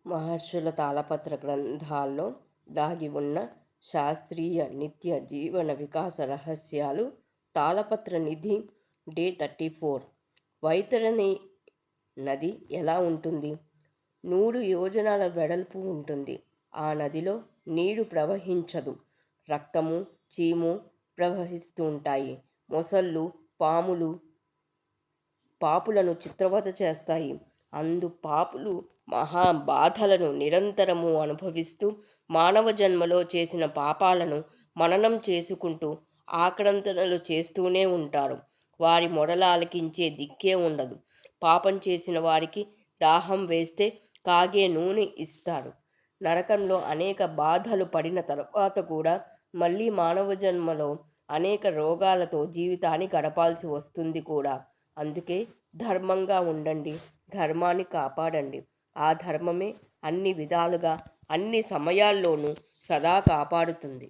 మహర్షుల తాళపత్ర గ్రంథాల్లో దాగి ఉన్న శాస్త్రీయ నిత్య జీవన వికాస రహస్యాలు. తాళపత్ర నిధి డే 34. వైతరణి నది ఎలా ఉంటుంది? 100 యోజనాల వెడల్పు ఉంటుంది. ఆ నదిలో నీరు ప్రవహించదు. రక్తము, చీము ప్రవహిస్తుంటాయి. మొసళ్ళు, పాములు పాపులను చిత్రవధ చేస్తాయి. అందు పాపులు మహాబాధలను నిరంతరము అనుభవిస్తూ మానవ జన్మలో చేసిన పాపాలను మననం చేసుకుంటూ ఆక్రందనలు చేస్తూనే ఉంటారు. వారి మొరల ఆలకించే దిక్కే ఉండదు. పాపం చేసిన వారికి దాహం వేస్తే కాగే నూనె ఇస్తారు. నరకంలో అనేక బాధలు పడిన తర్వాత కూడా మళ్ళీ మానవ జన్మలో అనేక రోగాలతో జీవితాన్ని గడపాల్సి వస్తుంది కూడా. అందుకే ధర్మంగా ఉండండి, ధర్మాన్ని కాపాడండి. ఆ ధర్మమే అన్ని విధాలుగా అన్ని సమయాల్లోనూ సదా కాపాడుతుంది.